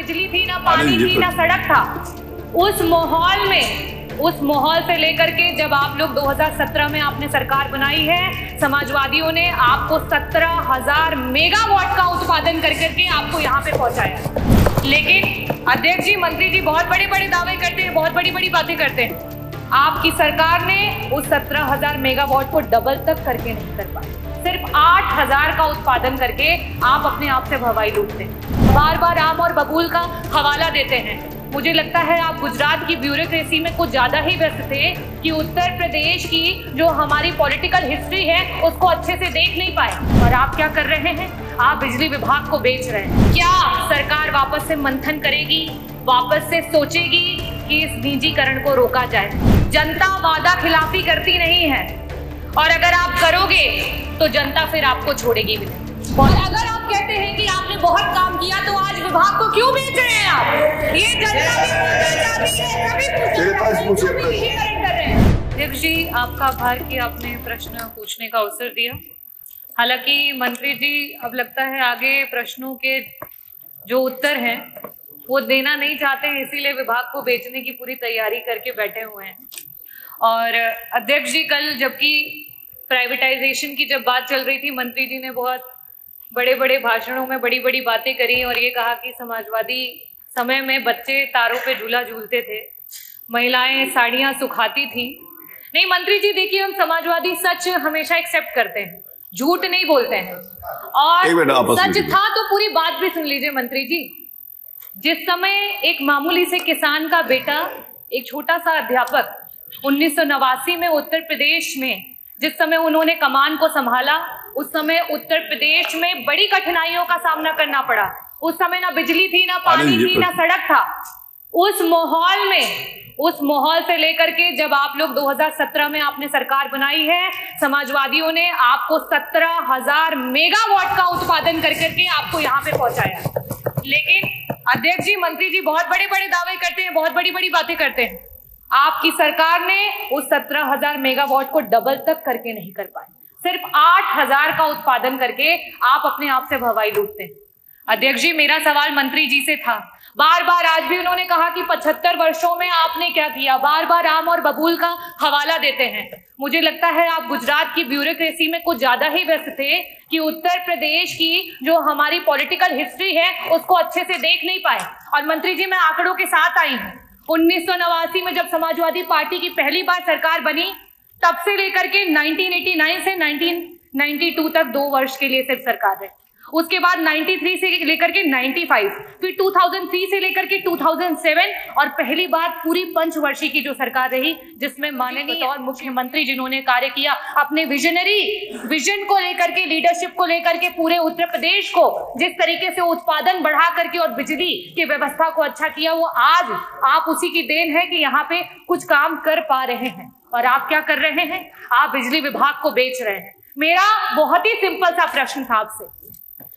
बिजली थी, ना पानी थी, ना सड़क था। उस माहौल से लेकर के जब आप लोग 2017 में आपने सरकार बनाई है, समाजवादियों ने आपको 17,000 मेगावाट का उत्पादन कर करके आपको यहाँ पे पहुंचाया। लेकिन अध्यक्ष जी, मंत्री जी बहुत बड़े बड़े दावे करते हैं, बहुत बड़ी बड़ी बातें करते हैं। आपकी सरकार ने उस 17,000 मेगावाट को डबल तक करके नहीं कर पाई। सिर्फ 8,000 का उत्पादन करके आप अपने आप से भवाई लूटते हैं। बार बार आम और बबूल का हवाला देते हैं। मुझे लगता है आप गुजरात की ब्यूरोक्रेसी में कुछ ज्यादा ही व्यस्त थे कि उत्तर प्रदेश की जो हमारी पॉलिटिकल हिस्ट्री है उसको अच्छे से देख नहीं पाए। और आप क्या कर रहे हैं? आप बिजली विभाग को बेच रहे हैं। क्या सरकार वापस से मंथन करेगी, वापस से सोचेगी कि इस निजीकरण को रोका जाए? जनता वादा खिलाफी करती नहीं है, और अगर आप करोगे तो जनता फिर आपको छोड़ेगी भी नहीं। और अगर आप कहते हैं कि आपने बहुत काम किया तो आज विभाग को क्यों बेच रहे हैं आप? ये जनता भी पूछना चाहती है, सभी पूछना कर रहे हैं। अध्यक्ष जी, आपका आभार कि आपने प्रश्न पूछने का अवसर दिया। हालांकि मंत्री जी अब लगता है आगे प्रश्नों के जो उत्तर हैं वो देना नहीं चाहते हैं, इसीलिए विभाग को बेचने की पूरी तैयारी करके बैठे हुए हैं। और अध्यक्ष जी, कल जबकि प्राइवेटाइजेशन की जब बात चल रही थी, मंत्री जी ने बहुत बड़े बड़े भाषणों में बड़ी बड़ी बातें करी और ये कहा कि समाजवादी समय में बच्चे तारों पे झूला झूलते थे, महिलाएं साड़ियां सुखाती थी। नहीं मंत्री जी, देखिए, हम समाजवादी सच हमेशा एक्सेप्ट करते हैं, झूठ नहीं बोलते हैं। और सच था तो पूरी बात भी सुन लीजिए मंत्री जी। जिस समय एक मामूली से किसान का बेटा, एक छोटा सा अध्यापक, 1989 में उत्तर प्रदेश में जिस समय उन्होंने कमान को संभाला, उस समय उत्तर प्रदेश में बड़ी कठिनाइयों का सामना करना पड़ा। उस समय ना बिजली थी, ना पानी थी, ना सड़क था। उस माहौल से लेकर के जब आप लोग 2017 में आपने सरकार बनाई है, समाजवादियों ने आपको 17,000 मेगावाट का उत्पादन कर करके आपको यहाँ पे पहुंचाया। लेकिन अध्यक्ष जी, मंत्री जी बहुत बड़े बड़े दावे करते हैं, बहुत बड़ी बड़ी बातें करते हैं। आपकी सरकार ने उस 17,000 मेगावाट को डबल तक करके नहीं कर पाई। सिर्फ 8,000 का उत्पादन करके आप अपने आप से भवाई लूटते हैं। अध्यक्ष जी, मेरा सवाल मंत्री जी से था। बार बार आज भी उन्होंने कहा कि 75 वर्षों में आपने क्या किया। बार बार आम और बबूल का हवाला देते हैं। मुझे लगता है आप गुजरात की ब्यूरोक्रेसी में कुछ ज्यादा ही व्यस्त थे कि उत्तर प्रदेश की जो हमारी पॉलिटिकल हिस्ट्री है उसको अच्छे से देख नहीं पाए। और मंत्री जी, मैं आंकड़ों के साथ आई हूँ। 1989 में जब समाजवादी पार्टी की पहली बार सरकार बनी, तब से लेकर के 1989 से 1992 तक 2 वर्ष के लिए सिर्फ सरकार रही। उसके बाद 93 से लेकर के 95, फिर 2003 से लेकर के 2007, और पहली बार पूरी पंचवर्षीय की जो सरकार रही जिसमें माननीय और मुख्यमंत्री जिन्होंने कार्य किया, अपने विजन को लेकर के, लीडरशिप को लेकर के पूरे उत्तर प्रदेश को जिस तरीके से उत्पादन बढ़ा करके और बिजली की व्यवस्था को अच्छा किया, वो आज आप उसी की देन है कि यहाँ पे कुछ काम कर पा रहे हैं। और आप क्या कर रहे हैं? आप बिजली विभाग को बेच रहे हैं। मेरा बहुत ही सिंपल सा प्रश्न था आपसे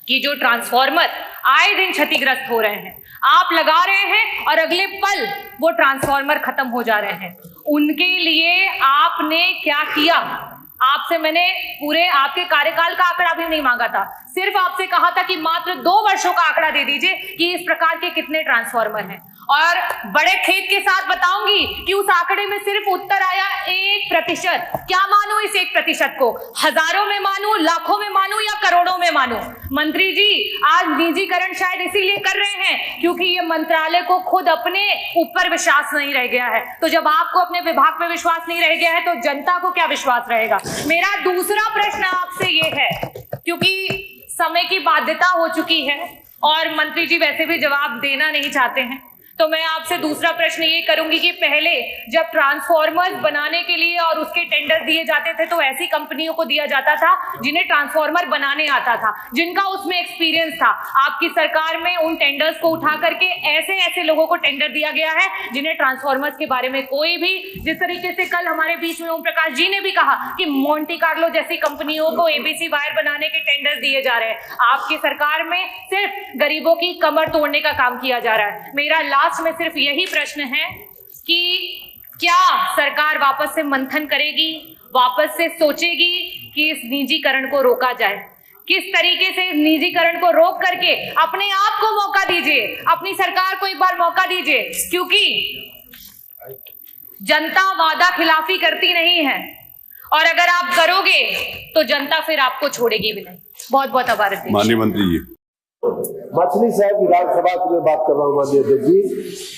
कि जो ट्रांसफार्मर आए दिन क्षतिग्रस्त हो रहे हैं, आप लगा रहे हैं और अगले पल वो ट्रांसफार्मर खत्म हो जा रहे हैं, उनके लिए आपने क्या किया? आपसे मैंने पूरे आपके कार्यकाल का आंकड़ा भी नहीं मांगा था, सिर्फ आपसे कहा था कि मात्र 2 वर्षों का आंकड़ा दे दीजिए कि इस प्रकार के कितने ट्रांसफार्मर हैं। और बड़े खेद के साथ बताऊंगी कि उस आंकड़े में सिर्फ उत्तर आया 1%। क्या मानूं इस 1% को? हजारों में मानूं, लाखों में मानूं या करोड़ों में मानूं? मंत्री जी, आज निजीकरण शायद इसीलिए कर रहे हैं क्योंकि ये मंत्रालय को खुद अपने ऊपर विश्वास नहीं रह गया है। तो जब आपको अपने विभाग पे विश्वास नहीं रह गया है तो जनता को क्या विश्वास रहेगा? मेरा दूसरा प्रश्न आपसे ये है, क्योंकि समय की बाध्यता हो चुकी है और मंत्री जी वैसे भी जवाब देना नहीं चाहते हैं, तो मैं आपसे दूसरा प्रश्न ये करूंगी कि पहले जब ट्रांसफार्मर्स बनाने के लिए और उसके टेंडर दिए जाते थे तो ऐसी कंपनियों को दिया जाता था जिन्हें ट्रांसफार्मर बनाने आता था, जिनका उसमें एक्सपीरियंस था। आपकी सरकार में उन टेंडर्स को उठा करके ऐसे लोगों को टेंडर दिया गया है जिन्हें ट्रांसफार्मर्स के बारे में कोई भी, जिस तरीके से कल हमारे बीच में ओम प्रकाश जी ने भी कहा कि मोंटी कार्लो जैसी कंपनियों को एबीसी वायर बनाने के टेंडर दिए जा रहे हैं। आपकी सरकार में सिर्फ गरीबों की कमर तोड़ने का काम किया जा रहा है। मेरा लास्ट में सिर्फ यही प्रश्न है कि क्या सरकार वापस से मंथन करेगी, वापस से सोचेगी कि इस निजीकरण को रोका जाए? किस तरीके से निजीकरण को रोक करके अपने आप को मौका दीजिए, अपनी सरकार को एक बार मौका दीजिए, क्योंकि जनता वादा खिलाफी करती नहीं है और अगर आप करोगे तो जनता फिर आपको छोड़ेगी भी नहीं। बहुत बहुत आभार। माननीय मंत्री जी, मछली शहर विधानसभा की मैं बात कर रहा हूँ माननीय अध्यक्ष जी।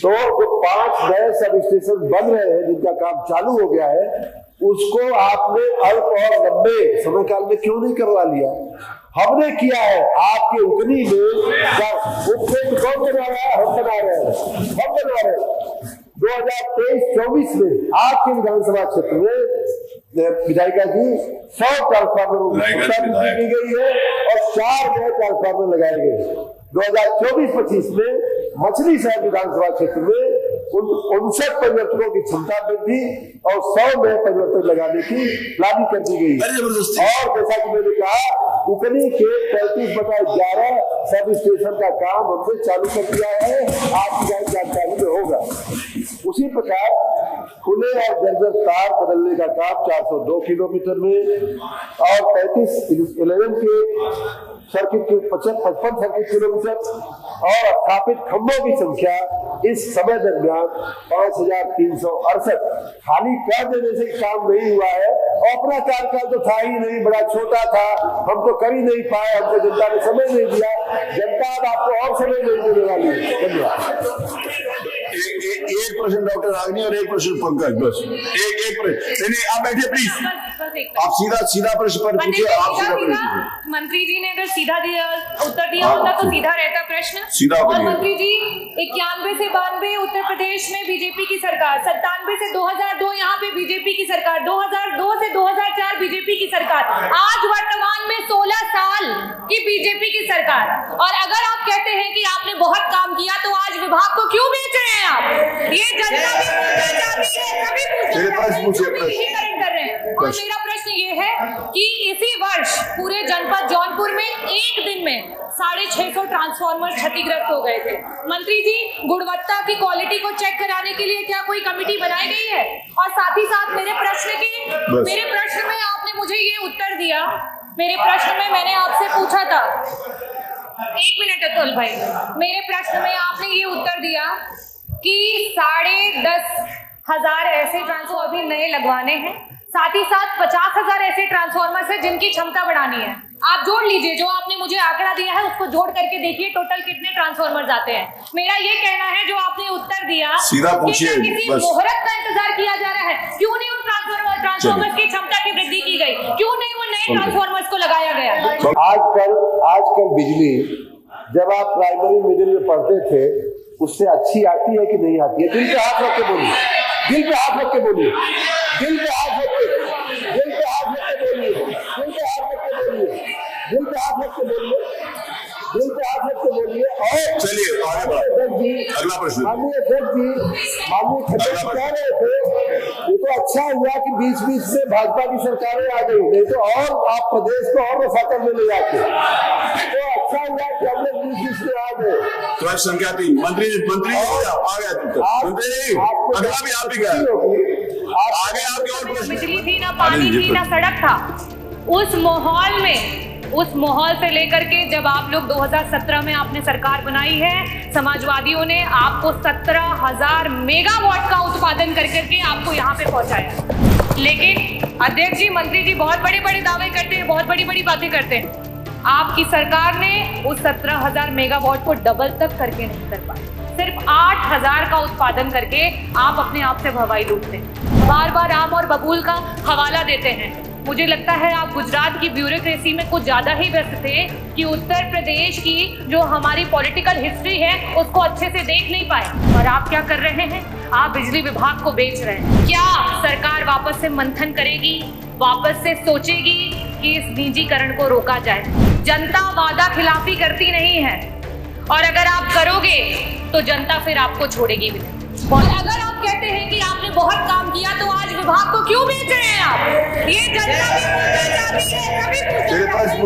तो जो 5 नए सब स्टेशन बन रहे हैं जिनका काम चालू हो गया है, उसको आपने अल्प और लंबे समय काल में क्यों नहीं करवा लिया? हमने किया है। आपके उकनी में उपखेत कौन बना रहा है? हम बना रहे हैं, हम बना रहे हैं। 2023-24 में आपके विधानसभा क्षेत्र में विधायिका जी 100 ट्रांसफार्मर की गई है और 4 नए ट्रांसफार्मर लगाए गए। 2024-25 में मछली शहर विधानसभा क्षेत्र में 59 परिवर्तनों की क्षमता वृद्धि और 100 नए परिवर्तन लगाने की प्लानिंग कर दी गई। और जैसा कि मैंने कहा, उकनी के 35/11 सब स्टेशन का काम हमने चालू कर दिया है, आपकी जानकारी में होगा। उसी प्रकार खुले और जर्जर तार बदलने का काम 402 किलोमीटर में और 11 के सर्किट के 55 सर्किट किलोमीटर और स्थापित खंभों की संख्या इस समय दरमियान 5368। खाली कर देने से काम नहीं हुआ है। अपना कार्यकाल तो था ही नहीं, बड़ा छोटा था, हम तो कर ही नहीं पाए, हमको जनता ने समय नहीं दिया। जनता अब आपको और समय नहीं देने वाली है। धन्यवाद। एक प्रश्न डॉक्टर रागनी और एक प्रश्न पंकज, बस एक प्रश्न। नहीं, आप बैठिए प्लीज, आप सीधा प्रश्न पर पूछिए। आप सीधा प्रश्न, मंत्री जी ने अगर सीधा उत्तर दिया होता तो सीधा रहता प्रश्न। सीधा और मंत्री जी 91 से 92 उत्तर प्रदेश में बीजेपी की सरकार, 97 से 2002 यहाँ पे बीजेपी की सरकार, 2002 से 2004 बीजेपी की सरकार, आज वर्तमान में 16 साल की बीजेपी की सरकार। और अगर आप कहते हैं कि आपने बहुत काम किया तो आज विभाग को क्यों बेच रहे हैं आप? ये जनता भी पूछना चाहती है, सभी निजीकरण कर रहे हैं। और मेरा प्रश्न ये है कि इसी वर्ष पूरे जनपद जौनपुर में एक दिन में 650 ट्रांसफार्मर क्षतिग्रस्त हो गए थे। मंत्री जी, गुणवत्ता की क्वालिटी को चेक कराने के लिए क्या कोई कमेटी बनाई गई है? और साथ ही साथ मेरे प्रश्न में आपने मुझे ये उत्तर दिया। मेरे प्रश्न में मैंने आपसे पूछा था, 1 मिनट अतुल भाई, मेरे प्रश्न में आपने ये उत्तर दिया कि 10,500 ऐसे ट्रांसफार्मर नए लगवाने हैं, साथ ही साथ 50,000 ऐसे ट्रांसफार्मर है जिनकी क्षमता बढ़ानी है। आप जोड़ लीजिए, जो आपने मुझे आंकड़ा दिया है उसको जोड़ करके देखिए टोटल कितने ट्रांसफार्मर आते हैं। मेरा ये कहना है, जो आपने उत्तर दिया, सीधा पूछिए, किसी मोहरत का इंतजार किया जा रहा है? क्यों नहीं उन ट्रांसफार्मर की क्षमता की वृद्धि की गई? क्यों नहीं वो नए ट्रांसफार्मर्स को लगाया गया? आजकल बिजली जब आप प्राइमरी मिडिल में पढ़ते थे उससे अच्छी आती है कि नहीं आती है? दिल पे हाथ रख के बोलिए, दिल पे हाथ रख के बोलिए, दिल पे हाथ रख के, दिल पे हाथ रख के बोलिए, दिल पे हाथ रख के बोलिए, दिल पे हाथ रख के बोलिए, दिल पे हाथ रख के बोलिए। और चलिए अगला प्रश्न। माननीय अध्यक्ष जी, माननीय खट्टर कह रहे थे, ये तो अच्छा हुआ कि बीच बीच में भाजपा की सरकारें आ गई, नहीं तो और आप प्रदेश को और रफा करने ले जाते। तो अच्छा हुआ कि हम लोग बीच में आ गए। प्रश्न संख्या 3, मंत्री आ गया। मंत्री जी, अगला भी आप ही गया आगे। आपके और प्रश्न? बिजली थी ना, पानी थी ना, सड़क था। उस माहौल से लेकर के जब आप लोग 2017 में आपने सरकार बनाई है, समाजवादियों ने आपको 17,000 मेगावाट का उत्पादन करके आपको यहाँ पे पहुंचाया। लेकिन अध्यक्ष जी, मंत्री जी बहुत बड़े बड़े दावे करते हैं, बहुत बड़ी बड़ी बातें करते हैं। आपकी सरकार ने उस 17,000 मेगावाट को डबल तक करके नहीं कर पाई। सिर्फ 8,000 का उत्पादन करके आप अपने आप से भवाई लूटते हैं, बार बार आम और बबूल का हवाला देते हैं। मुझे लगता है आप गुजरात की ब्यूरोक्रेसी में कुछ ज्यादा ही व्यस्त थे कि उत्तर प्रदेश की जो हमारी पॉलिटिकल हिस्ट्री है उसको अच्छे से देख नहीं पाए। और आप क्या कर रहे हैं? आप बिजली विभाग को बेच रहे हैं। क्या सरकार वापस से मंथन करेगी, वापस से सोचेगी कि इस निजीकरण को रोका जाए? जनता वादा खिलाफी करती नहीं है और अगर आप करोगे तो जनता फिर आपको छोड़ेगी भी नहीं। और अगर आप कहते हैं कि आपने बहुत काम किया तो आज विभाग को क्यों बेच रहे हैं आप? ये जनता भी पूछना चाहती है,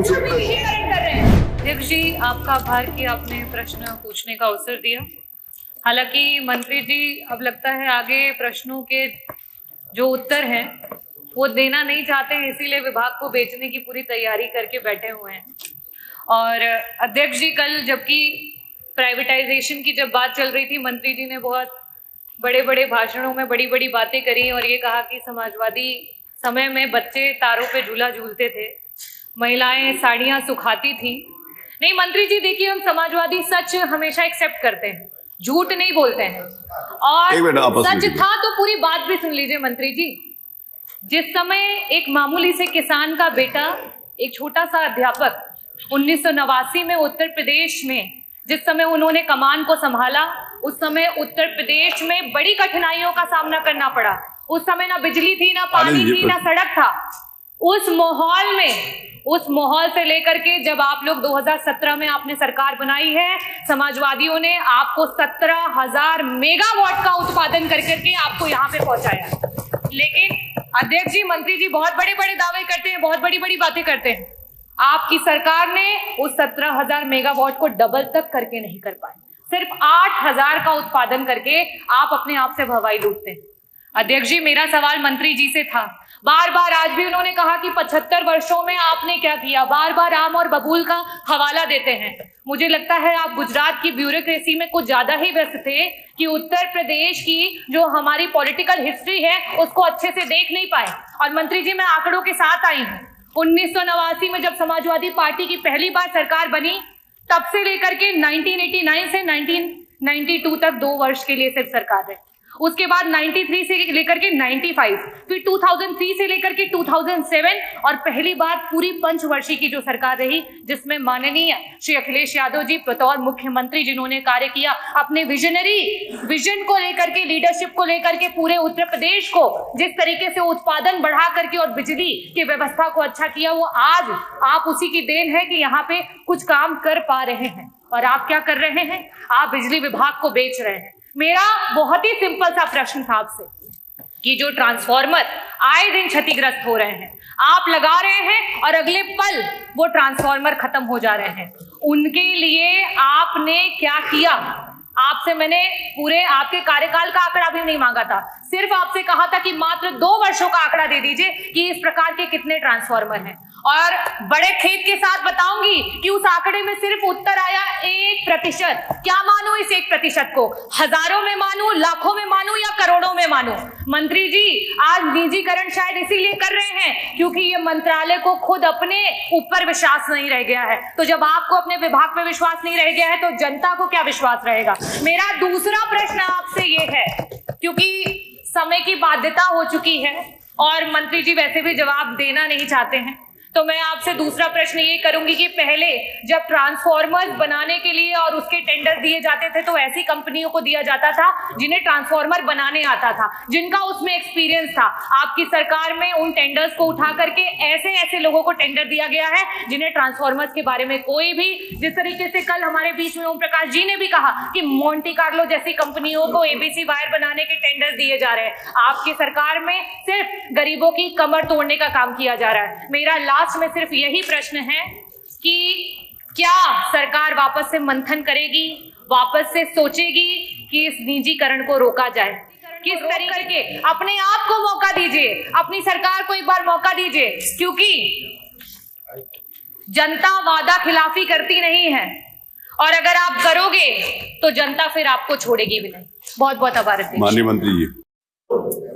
सभी निजीकरण कर रहे हैं। अध्यक्ष जी, आपका आभार कि आपने प्रश्न पूछने का अवसर दिया। हालांकि मंत्री जी अब लगता है आगे प्रश्नों के जो उत्तर हैं वो देना नहीं चाहते हैं, इसीलिए विभाग को बेचने की पूरी तैयारी करके बैठे हुए हैं। और अध्यक्ष जी, कल जबकि प्राइवेटाइजेशन की जब बात चल रही थी, मंत्री जी ने बहुत बड़े बड़े भाषणों में बड़ी बड़ी बातें करी और ये कहा कि समाजवादी समय में बच्चे तारों पे झूला झूलते थे, महिलाएं साड़ियां सुखाती थी। नहीं मंत्री जी, देखिए हम समाजवादी सच हमेशा एक्सेप्ट करते हैं, झूठ नहीं बोलते हैं। और सच था तो पूरी बात भी सुन लीजिए मंत्री जी। जिस समय एक मामूली से किसान का बेटा, एक छोटा सा अध्यापक 1989 में उत्तर प्रदेश में जिस समय उन्होंने कमान को संभाला, उस समय उत्तर प्रदेश में बड़ी कठिनाइयों का सामना करना पड़ा। उस समय ना बिजली थी, ना पानी थी, ना सड़क था। उस माहौल में, उस माहौल से लेकर के जब आप लोग 2017 में आपने सरकार बनाई है, समाजवादियों ने आपको 17,000 मेगावाट का उत्पादन करके आपको यहाँ पे पहुंचाया। लेकिन अध्यक्ष जी, मंत्री जी बहुत बड़े बड़े दावे करते हैं, बहुत बड़ी बड़ी बातें करते हैं। आपकी सरकार ने उस 17,000 मेगावाट को डबल तक करके नहीं कर पाए। सिर्फ 8,000 का उत्पादन करके आप अपने आप से भवाई लूटते हैं। अध्यक्ष जी, मेरा सवाल मंत्री जी से था, बार बार आज भी उन्होंने कहा कि 75 वर्षों में आपने क्या किया, बार बार आम और बबूल का हवाला देते हैं। मुझे लगता है आप गुजरात की ब्यूरोक्रेसी में कुछ ज्यादा ही व्यस्त थे कि उत्तर प्रदेश की जो हमारी पॉलिटिकल हिस्ट्री है उसको अच्छे से देख नहीं पाए। और मंत्री जी, मैं आंकड़ों के साथ आई हूँ। 1989 में जब समाजवादी पार्टी की पहली बार सरकार बनी, तब से लेकर के 1989 से 1992 तक 2 वर्ष के लिए सिर्फ सरकार रही। उसके बाद 93 से लेकर के 95, फिर 2003 से लेकर के 2007 और पहली बार पूरी पंचवर्षीय की जो सरकार रही, जिसमें माननीय श्री अखिलेश यादव जी बतौर मुख्यमंत्री जिन्होंने कार्य किया, अपने विजन को लेकर के, लीडरशिप को लेकर के पूरे उत्तर प्रदेश को जिस तरीके से उत्पादन बढ़ा करके और बिजली की व्यवस्था को अच्छा किया, वो आज आप उसी की देन है कि यहाँ पे कुछ काम कर पा रहे हैं। और आप क्या कर रहे हैं? आप बिजली विभाग को बेच रहे हैं। मेरा बहुत ही सिंपल सा प्रश्न था आपसे कि जो ट्रांसफार्मर आए दिन क्षतिग्रस्त हो रहे हैं, आप लगा रहे हैं और अगले पल वो ट्रांसफार्मर खत्म हो जा रहे हैं, उनके लिए आपने क्या किया? आपसे मैंने पूरे आपके कार्यकाल का आंकड़ा भी नहीं मांगा था, सिर्फ आपसे कहा था कि मात्र 2 वर्षों का आंकड़ा दे दीजिए कि इस प्रकार के कितने ट्रांसफार्मर हैं। और बड़े खेद के साथ बताऊंगी कि उस आंकड़े में सिर्फ उत्तर आया 1%। क्या मानूं इस 1% को? हजारों में मानूं, लाखों में मानूं या करोड़ों में मानूं? मंत्री जी, आज निजीकरण शायद इसीलिए कर रहे हैं क्योंकि ये मंत्रालय को खुद अपने ऊपर विश्वास नहीं रह गया है। तो जब आपको अपने विभाग पे विश्वास नहीं रह गया है तो जनता को क्या विश्वास रहेगा? मेरा दूसरा प्रश्न आपसे ये है, क्योंकि समय की बाध्यता हो चुकी है और मंत्री जी वैसे भी जवाब देना नहीं चाहते हैं, तो मैं आपसे दूसरा प्रश्न ये करूंगी कि पहले जब ट्रांसफार्मर्स बनाने के लिए और उसके टेंडर दिए जाते थे तो ऐसी कंपनियों को दिया जाता था जिन्हें ट्रांसफार्मर बनाने आता था, जिनका उसमें एक्सपीरियंस था। आपकी सरकार में उन टेंडर्स को उठा करके ऐसे लोगों को टेंडर दिया गया है जिन्हें ट्रांसफार्मर्स के बारे में कोई भी, जिस तरीके से कल हमारे बीच में ओम प्रकाश जी ने भी कहा कि मोंटी कार्लो जैसी कंपनियों को एबीसी वायर बनाने के टेंडर दिए जा रहे हैं। आपकी सरकार में सिर्फ गरीबों की कमर तोड़ने का काम किया जा रहा है। मेरा लास्ट में सिर्फ यही प्रश्न है कि क्या सरकार वापस से मंथन करेगी, वापस से सोचेगी कि इस निजीकरण को रोका जाए? किस तरीके के? अपने आप को मौका दीजिए, अपनी सरकार को एक बार मौका दीजिए, क्योंकि जनता वादा खिलाफी करती नहीं है और अगर आप करोगे तो जनता फिर आपको छोड़ेगी भी नहीं। बहुत बहुत आभार। माननीय मंत्री जी,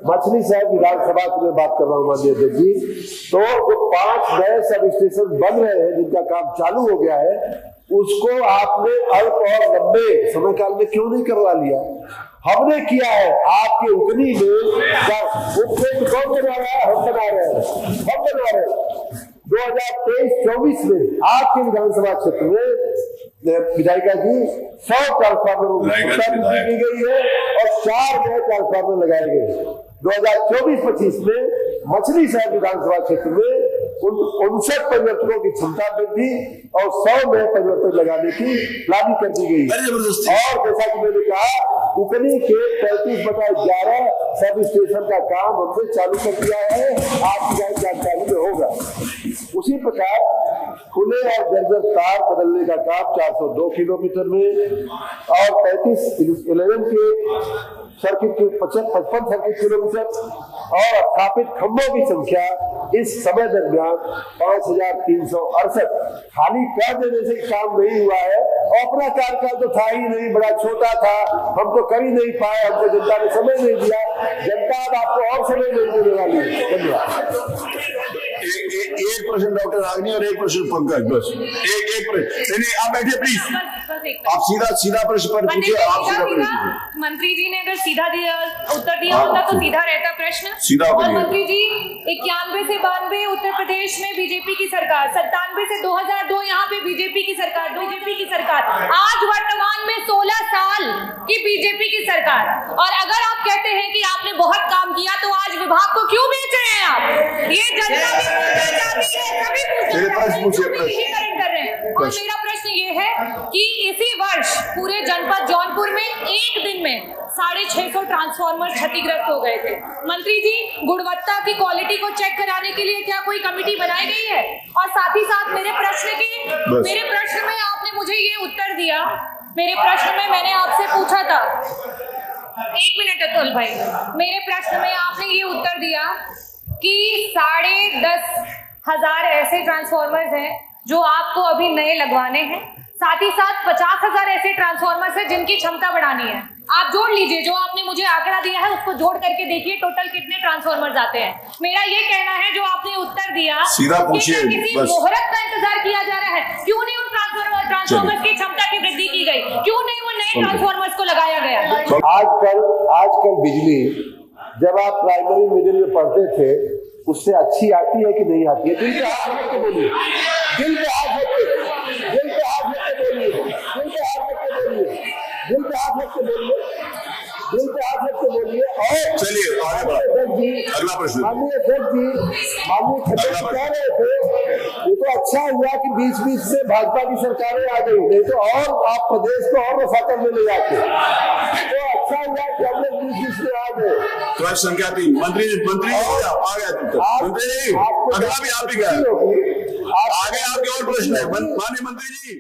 मछली साहब विधानसभा की मैं बात कर रहा हूँ माननीय अध्यक्ष जी। तो जो 5 नए सब स्टेशन बन रहे हैं जिनका काम चालू हो गया है, उसको आपने अल्प और लंबे समय काल में क्यों नहीं करवा लिया? हमने किया है। आपके उकनी में उपखेत कौन बना रहा है? हम बना रहे हैं, हम बना रहे हैं। 2023-24 में आपके विधानसभा क्षेत्र में विधायिका जी 100 ट्रांसफार्मर की गई है और 4 नए ट्रांसफार्मर लगाए गए। 2024-25 में मछली शहर विधानसभा क्षेत्र में 59 परिवर्तनों की क्षमता वृद्धि और 100 नए परिवर्तन लगाने की प्लानिंग कर दी गई। और जैसा कि मैंने कहा, उकनी के 35/11 सब स्टेशन का काम हमने चालू कर दिया है, आपकी जानकारी में होगा। उसी प्रकार खुले और जर्जर तार बदलने का काम 402 किलोमीटर में और 11 के सर्किट के 55 सर्किट किलोमीटर और स्थापित खंभों की संख्या इस समय दरमियान 5368। खाली कर देने से काम नहीं हुआ है। अपना कार्यकाल तो था ही नहीं, बड़ा छोटा था, हम तो कर ही नहीं पाए, हमको जनता ने समय नहीं दिया। जनता अब आपको और समय नहीं देने वाली है। धन्यवाद। एक प्रश्न डॉक्टर रागनी और एक प्रश्न पंकज, बस एक प्रश्न। नहीं आप बैठिए प्लीज, आप सीधा प्रश्न पर पूछिए। आप सीधा प्रश्न, मंत्री जी ने अगर सीधा उत्तर दिया होता तो सीधा रहता प्रश्न। सीधा और मंत्री जी 91 से 92 उत्तर प्रदेश में बीजेपी की सरकार, 97 से 2002 यहाँ पे बीजेपी की सरकार, आज वर्तमान में 16 साल की बीजेपी की सरकार। और अगर आप कहते हैं कि आपने बहुत काम किया तो आज विभाग को क्यों बेच रहे हैं आप? ये जनता भी पूछना चाहती है, सभी पूछना कर रहे हैं। और मेरा प्रश्न ये है कि इसी वर्ष पूरे जनपद जौनपुर में एक दिन में 650 ट्रांसफार्मर क्षतिग्रस्त हो गए थे। मंत्री जी, गुणवत्ता की क्वालिटी को चेक कराने के लिए क्या कोई कमेटी बनाई गई है? और साथ ही साथ मेरे प्रश्न में आपने मुझे ये उत्तर दिया। मेरे प्रश्न में मैंने आपसे पूछा था, एक मिनट अतुल भाई, मेरे प्रश्न में आपने ये उत्तर दिया कि 10,500 ऐसे ट्रांसफार्मर्स हैं जो आपको अभी नए लगवाने हैं, साथ ही साथ 50,000 ऐसे ट्रांसफार्मर्स हैं जिनकी क्षमता बढ़ानी है। आप जोड़ लीजिए, जो आपने मुझे आंकड़ा दिया है उसको जोड़ करके देखिए टोटल कितने ट्रांसफार्मर्स आते हैं। मेरा ये कहना है जो आपने उत्तर दिया, सीधा पूछिए, किसी मोहरत का इंतजार किया जा रहा है? क्यों नहीं उन ट्रांसफार्मर्स की क्षमता की वृद्धि की गई? क्यों नहीं वो नए ट्रांसफार्मर्स को लगाया गया? आजकल बिजली जब आप प्राइमरी मिडिल में पढ़ते थे उससे अच्छी आती है कि नहीं आती है? दिल पे हाथ रख के बोलिए, दिल पे हाथ रख के बोलिए, दिल पे हाथ रख के बोलिए, दिल पे हाथ रख के बोलिए, दिल पे हाथ रख के बोलिए, दिल पे हाथ रख के बोलिए। और चलिए अगला प्रश्न। माननीय अध्यक्ष जी, माननीय खट्टर कह रहे थे ये तो अच्छा हुआ कि बीच से भाजपा की सरकारें आ गई, नहीं तो और आप प्रदेश को और रफाकत में ले जाते। तो अच्छा हुआ कि हम लोग बीच में आ गए। प्रश्न संख्या 3, मंत्री आ गया मंत्री जी, अगला भी आप ही गया आगे। आपके और प्रश्न है माननीय मंत्री जी।